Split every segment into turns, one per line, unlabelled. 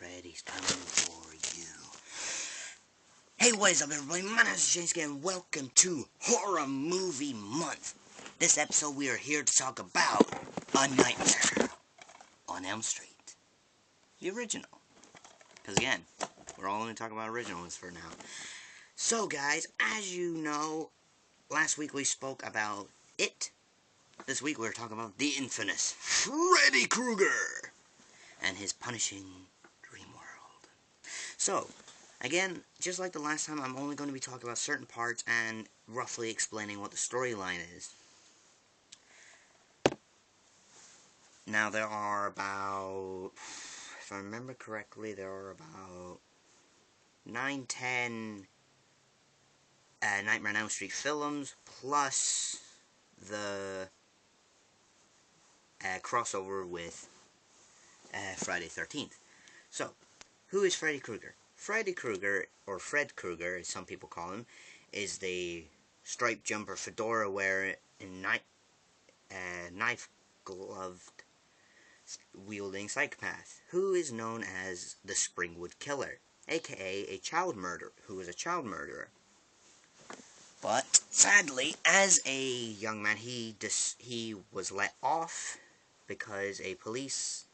Freddy's coming for you. Hey, what is up, everybody? My name is James, and welcome to Horror Movie Month. This episode, we are here to talk about A Nightmare on Elm Street. The original. Because, again, we're all only talking about originals for now. So, guys, as you know, last week we spoke about It. This week we're talking about the infamous Freddy Krueger and his punishing dream world. So, again, just like the last time, I'm only going to be talking about certain parts and roughly explaining what the storyline is. Now, there are about, if I remember correctly, there are about 9-10 Nightmare on Elm Street films, plus the crossover with Friday the 13th. So, who is Freddy Krueger? Freddy Krueger, or Fred Krueger, as some people call him, is the striped jumper, fedora wearing, knife-gloved, wielding psychopath, who is known as the Springwood Killer, aka a child murderer, who is a child murderer. But, sadly, as a young man, he was let off because a police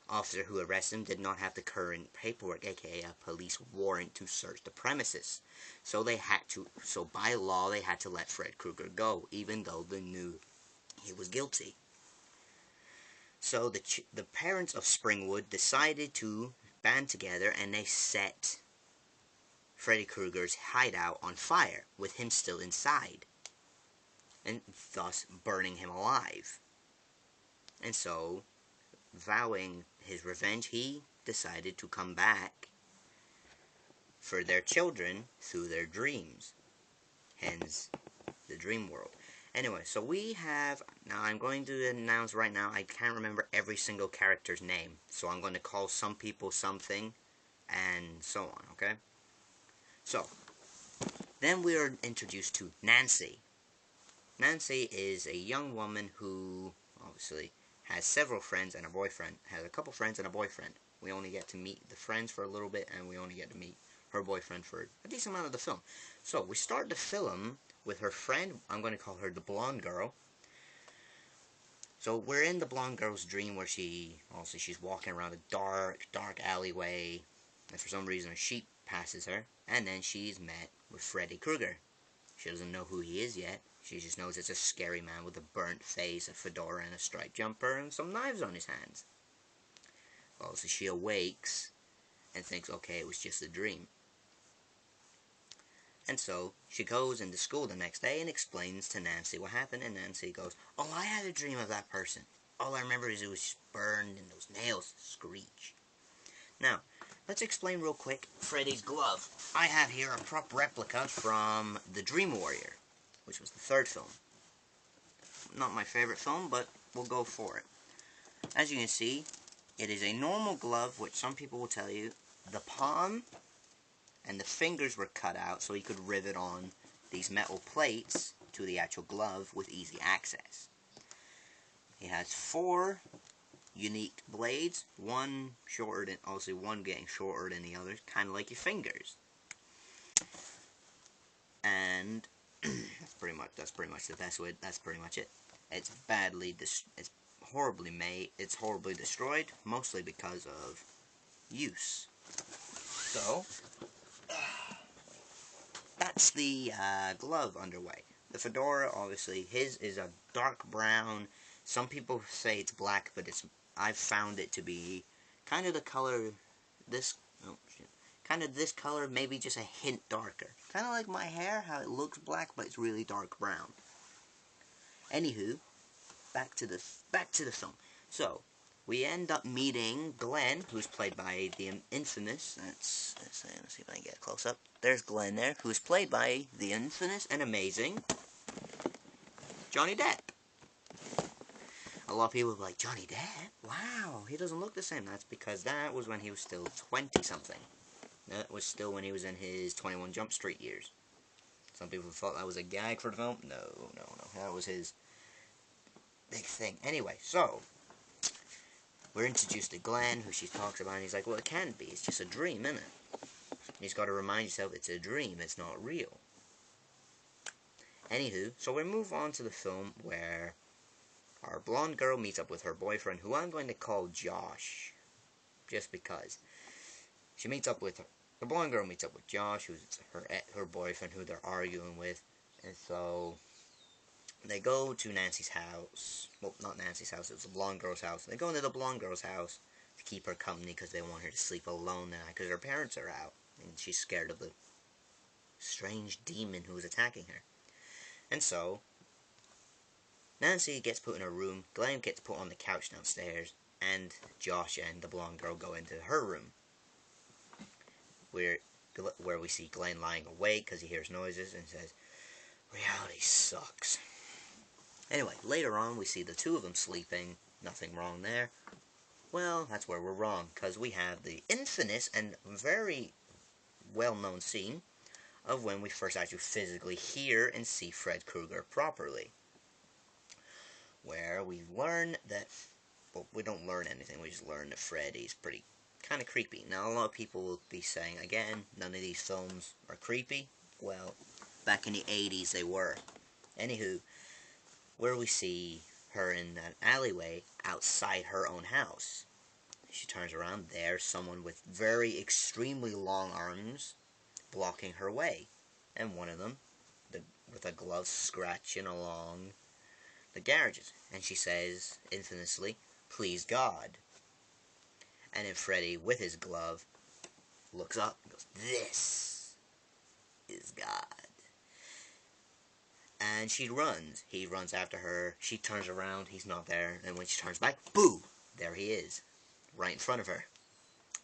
officer who arrested him did not have the current paperwork, aka a police warrant, to search the premises. So by law, they had to let Fred Krueger go, even though they knew he was guilty. So the parents of Springwood decided to band together, and they set Freddy Krueger's hideout on fire, with him still inside, and thus burning him alive. And so, vowing his revenge, he decided to come back for their children through their dreams. Hence, the dream world. Anyway, so we have, now I'm going to announce right now, I can't remember every single character's name, so I'm going to call some people something, and so on, okay? So, then we are introduced to Nancy. Nancy is a young woman who, obviously, has several friends and a boyfriend. Has a couple friends and a boyfriend. We only get to meet the friends for a little bit, and we only get to meet her boyfriend for a decent amount of the film. So, we start the film with her friend. I'm going to call her the blonde girl. So, we're in the blonde girl's dream where she's walking around a dark alleyway, and for some reason a sheep passes her, and then she's met with Freddy Krueger. She doesn't know who he is yet. She just knows it's a scary man with a burnt face, a fedora, and a striped jumper, and some knives on his hands. Well, so she awakes and thinks, okay, it was just a dream. And so she goes into school the next day and explains to Nancy what happened, and Nancy goes, oh, I had a dream of that person. All I remember is it was burned and those nails screech. Now, let's explain real quick Freddy's glove. I have here a prop replica from The Dream Warrior, which was the third film. Not my favorite film, but we'll go for it. As you can see, it is a normal glove, which some people will tell you, the palm and the fingers were cut out so you could rivet on these metal plates to the actual glove with easy access. It has 4 unique blades, one shorter than, obviously one getting shorter than the others, kind of like your fingers. And that's pretty much the best way. That's pretty much it. It's horribly made. It's horribly destroyed, mostly because of use. So that's the glove underway. The fedora, obviously, his is a dark brown. Some people say it's black, but I've found it to be kind of the color. Kind of this color, maybe just a hint darker. Kind of like my hair, how it looks black, but it's really dark brown. Anywho, back to the film. So, we end up meeting Glenn, who's played by the infamous, let's see if I can get a close up. There's Glenn there, who's played by the infamous and amazing Johnny Depp. A lot of people are like, Johnny Depp? Wow, he doesn't look the same. That's because that was when he was still 20-something. That was still when he was in his 21 Jump Street years. Some people thought that was a gag for the film. No. That was his big thing. Anyway, so we're introduced to Glenn, who she talks about, and he's like, well, it can't be. It's just a dream, isn't it? And he's got to remind yourself it's a dream. It's not real. Anywho, so we move on to the film where our blonde girl meets up with her boyfriend, who I'm going to call Josh, just because. She meets up with her. The blonde girl meets up with Josh, who's her boyfriend, who they're arguing with, and so they go to Nancy's house. Well, not Nancy's house, it's the blonde girl's house. They go into the blonde girl's house to keep her company because they want her to sleep alone that night because her parents are out, and she's scared of the strange demon who is attacking her. And so, Nancy gets put in her room, Glenn gets put on the couch downstairs, and Josh and the blonde girl go into her room, where we see Glenn lying awake because he hears noises and says, reality sucks. Anyway, later on we see the two of them sleeping, nothing wrong there. Well, that's where we're wrong, because we have the infamous and very well-known scene of when we first actually physically hear and see Fred Krueger properly. Where we learn that, well, we don't learn anything, we just learn that Freddy's pretty kind of creepy. Now, a lot of people will be saying, again, none of these films are creepy. Well, back in the 80s they were. Anywho, where we see her in an alleyway outside her own house. She turns around, there's someone with very extremely long arms blocking her way. And one of them, with a glove, scratching along the garages. And she says, infamously, please God. And then Freddy, with his glove, looks up and goes, this is God. And she runs. He runs after her. She turns around. He's not there. And when she turns back, boo! There he is. Right in front of her.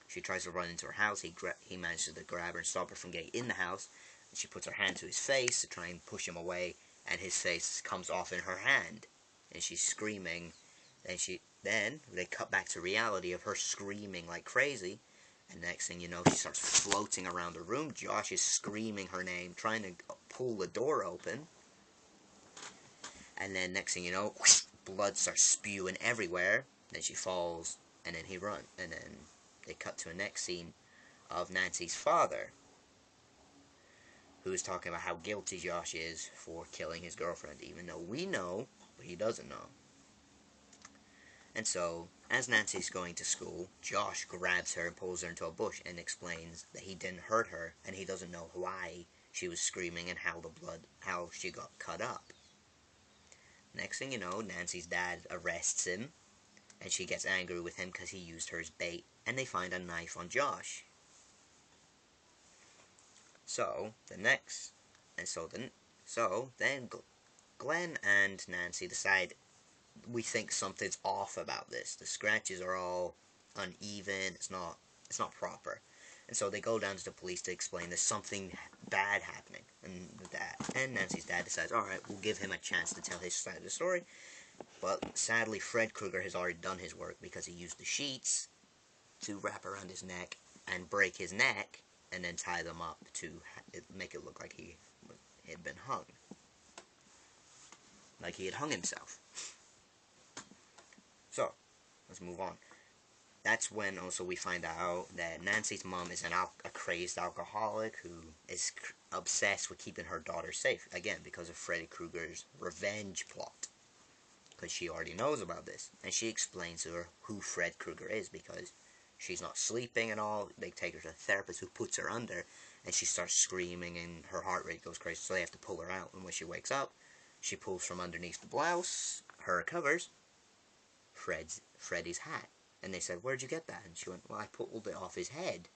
She tries to run into her house. He manages to grab her and stop her from getting in the house. And she puts her hand to his face to try and push him away. And his face comes off in her hand. And she's screaming. Then they cut back to reality of her screaming like crazy. And next thing you know, she starts floating around the room. Josh is screaming her name, trying to pull the door open. And then next thing you know, whoosh, blood starts spewing everywhere. Then she falls, and then he runs. And then they cut to a next scene of Nancy's father, who is talking about how guilty Josh is for killing his girlfriend, even though we know, but he doesn't know. And so, as Nancy's going to school, Josh grabs her and pulls her into a bush and explains that he didn't hurt her, and he doesn't know why she was screaming and how she got cut up. Next thing you know, Nancy's dad arrests him, and she gets angry with him because he used her as bait, and they find a knife on Josh. So then Glenn and Nancy decide, we think something's off about this. The scratches are all uneven. It's not proper. And so they go down to the police to explain there's something bad happening. And Nancy's dad decides, alright, we'll give him a chance to tell his side of the story. But sadly, Fred Krueger has already done his work because he used the sheets to wrap around his neck and break his neck and then tie them up to make it look like he had been hung. Like he had hung himself. So, let's move on. That's when also we find out that Nancy's mom is a crazed alcoholic who is obsessed with keeping her daughter safe. Again, because of Freddy Krueger's revenge plot. Because she already knows about this. And she explains to her who Fred Krueger is because she's not sleeping and all. They take her to a therapist who puts her under. And she starts screaming and her heart rate goes crazy. So they have to pull her out. And when she wakes up, she pulls from underneath the blouse, her covers, Freddy's hat. And they said, where'd you get that? And she went, well, I pulled it off his head.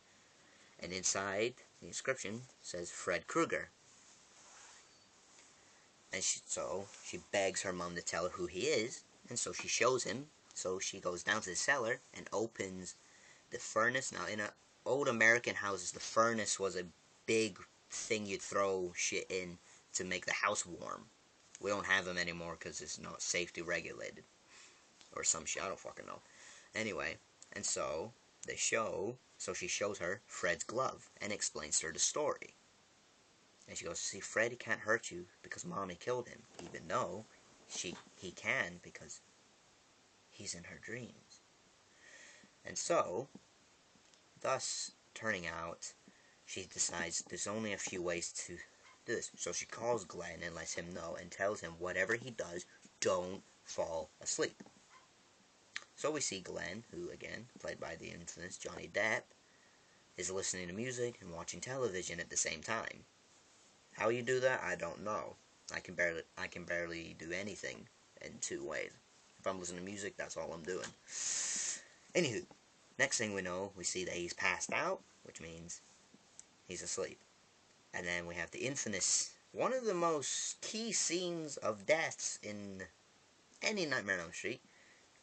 And inside, the inscription says Fred Krueger. And so she begs her mom to tell her who he is. And so she shows him. So she goes down to the cellar and opens the furnace. Now, in old American houses, the furnace was a big thing you'd throw shit in to make the house warm. We don't have them anymore because it's not safety regulated. Or some shit, I don't fucking know. Anyway, and so she shows her Fred's glove and explains to her the story. And she goes, see, Freddy can't hurt you because Mommy killed him, even though he can because he's in her dreams. And so, thus turning out, she decides there's only a few ways to do this. So she calls Glenn and lets him know and tells him whatever he does, don't fall asleep. So we see Glenn, who again, played by the infamous Johnny Depp, is listening to music and watching television at the same time. How you do that, I don't know. I can barely do anything in two ways. If I'm listening to music, that's all I'm doing. Anywho, next thing we know, we see that he's passed out, which means he's asleep. And then we have the infamous, one of the most key scenes of deaths in any Nightmare on Elm Street.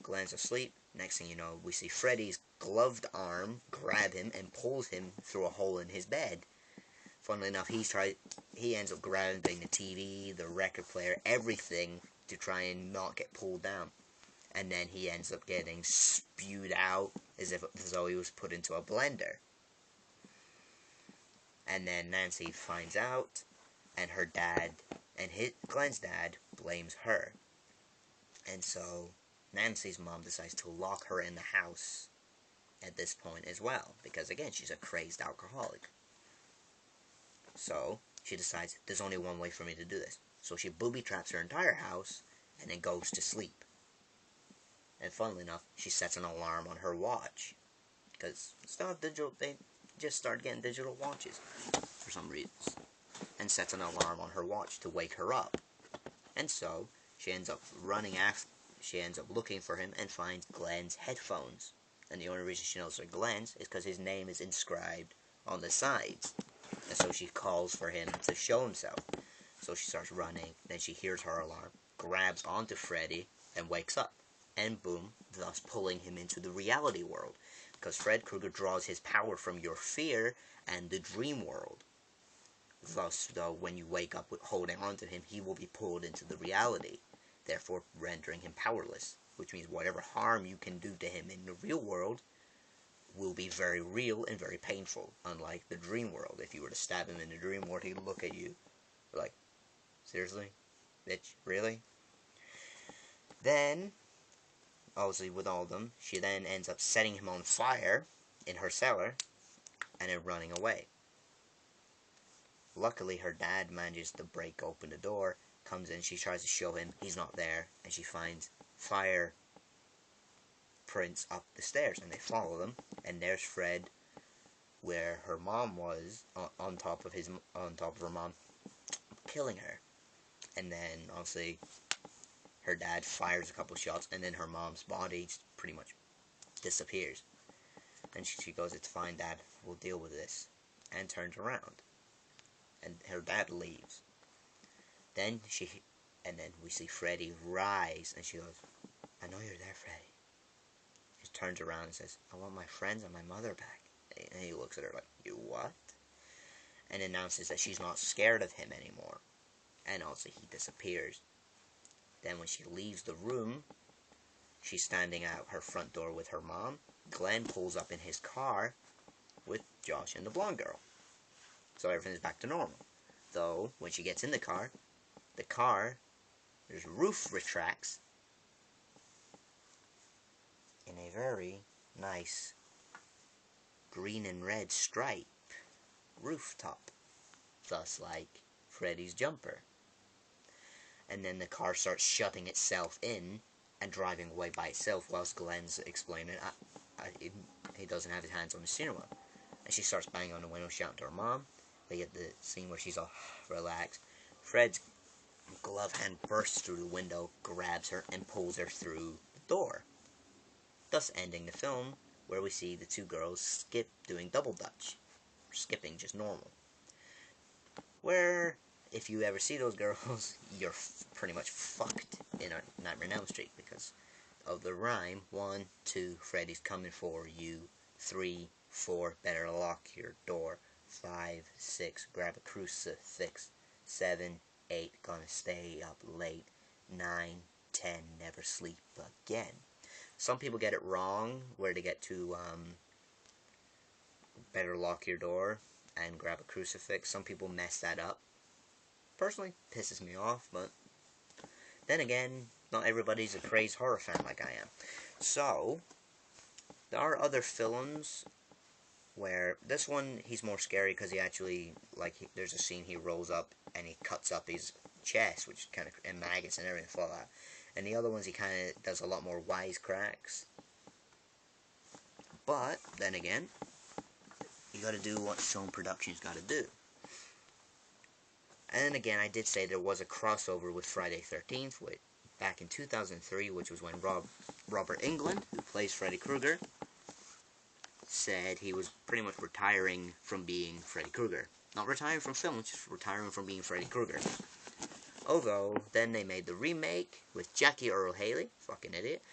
Glenn's asleep. Next thing you know, we see Freddy's gloved arm grab him and pulls him through a hole in his bed. Funnily enough, he ends up grabbing the TV, the record player, everything to try and not get pulled down. And then he ends up getting spewed out as though he was put into a blender. And then Nancy finds out, and her dad, and Glenn's dad, blames her. And so Nancy's mom decides to lock her in the house at this point as well, because again, she's a crazed alcoholic. So she decides there's only one way for me to do this. So she booby-traps her entire house and then goes to sleep. And funnily enough, she sets an alarm on her watch, because they just started getting digital watches for some reasons, and sets an alarm on her watch to wake her up. And so she ends up looking for him and finds Glenn's headphones. And the only reason she knows they're Glenn's is because his name is inscribed on the sides. And so she calls for him to show himself. So she starts running, then she hears her alarm, grabs onto Freddy, and wakes up. And boom, thus pulling him into the reality world. Because Fred Krueger draws his power from your fear and the dream world. Thus, though, when you wake up with holding onto him, he will be pulled into the reality, therefore rendering him powerless. Which means whatever harm you can do to him in the real world will be very real and very painful, unlike the dream world. If you were to stab him in the dream world, he'd look at you like, seriously? Bitch, really? Then, obviously with all of them, she then ends up setting him on fire in her cellar and then running away. Luckily, her dad manages to break open the door, comes in, she tries to show him, he's not there, and she finds fire prints up the stairs, and they follow them, and there's Fred, where her mom was, on top of her mom, killing her. And then, obviously, her dad fires a couple shots, and then her mom's body pretty much disappears. And she goes, it's fine, Dad, we'll deal with this, and turns around. And her dad leaves. Then we see Freddy rise, and she goes, I know you're there, Freddy. She turns around and says, I want my friends and my mother back. And he looks at her like, you what? And announces that she's not scared of him anymore. And also he disappears. Then when she leaves the room, she's standing at her front door with her mom. Glenn pulls up in his car with Josh and the blonde girl. So everything's back to normal. Though, when she gets in the car, there's roof retracts in a very nice green and red stripe rooftop, thus like Freddy's jumper. And then the car starts shutting itself in and driving away by itself, whilst Glenn's explaining he doesn't have his hands on the steering wheel. And she starts banging on the window, shouting to her mom. They get the scene where she's all relaxed. Fred's glove hand bursts through the window, grabs her, and pulls her through the door. Thus ending the film, where we see the two girls doing double dutch. Skipping just normal. Where, if you ever see those girls, you're pretty much fucked in a Nightmare on Elm Street because of the rhyme. 1, 2, Freddy's coming for you. 3, 4, better lock your door. 5, 6, grab a crucifix. 7, 8, gonna stay up late. 9, 10, never sleep again. Some people get it wrong, where they get to, better lock your door and grab a crucifix. Some people mess that up. Personally, pisses me off, but then again, not everybody's a crazed horror fan like I am. So, There are other films where this one he's more scary because he actually there's a scene he rolls up and he cuts up his chest, which kind of and maggots and everything fall out. And the other ones he kind of does a lot more wisecracks. But then again, you got to do what film production's got to do. And again, I did say there was a crossover with Friday 13th back in 2003, which was when Robert Englund, who plays Freddy Krueger, said he was pretty much retiring from being Freddy Krueger. Not retiring from film, just retiring from being Freddy Krueger. Although, then they made the remake with Jackie Earle Haley, fucking idiot,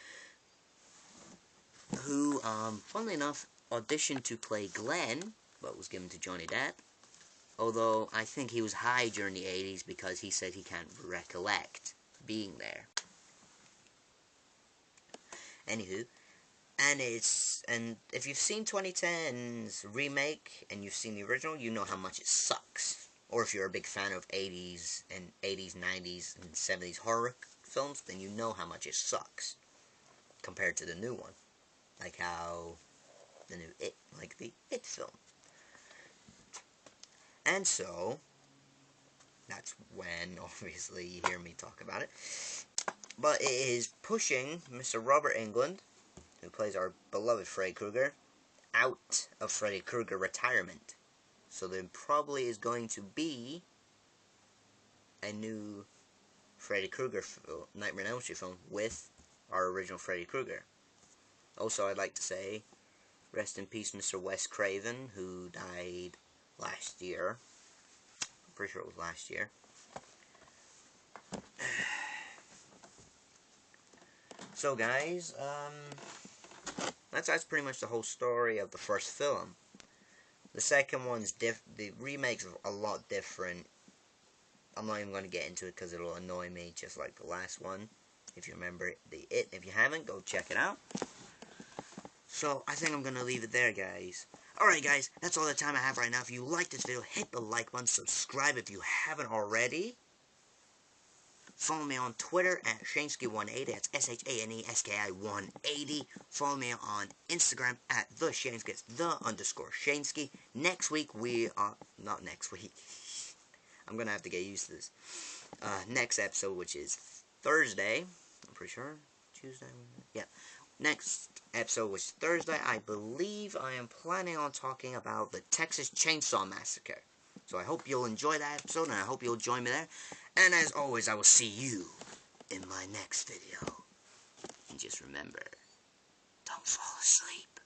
who, funnily enough, auditioned to play Glenn, but was given to Johnny Depp. Although, I think he was high during the 80s because he said he can't recollect being there. Anywho, and if you've seen 2010's remake and you've seen the original, you know how much it sucks. Or if you're a big fan of 80s, 90s, and 70s horror films, then you know how much it sucks compared to the new one. Like how the It film. And so, that's when, obviously, you hear me talk about it. But it is pushing Mr. Robert Englund, who plays our beloved Freddy Krueger, out of Freddy Krueger retirement. So there probably is going to be a new Freddy Krueger Nightmare on Elm Street film with our original Freddy Krueger. Also, I'd like to say, rest in peace, Mr. Wes Craven, who died last year. I'm pretty sure it was last year. So, guys, that's pretty much the whole story of the first film. The second one's the remake's a lot different. I'm not even going to get into it because it'll annoy me just like the last one. If you remember it, if you haven't, go check it out. So, I think I'm going to leave it there, guys. Alright, guys, that's all the time I have right now. If you like this video, hit the like button, subscribe if you haven't already. Follow me on Twitter at Shaneski180, that's ShaneSki180. Follow me on Instagram at TheShaneski, it's _Shaneski. Next week not next week. I'm going to have to get used to this. Next episode, which is Thursday, I'm pretty sure, Tuesday, yeah. Next episode, which is Thursday, I believe I am planning on talking about the Texas Chainsaw Massacre. So I hope you'll enjoy that episode, and I hope you'll join me there. And as always, I will see you in my next video. And just remember, don't fall asleep.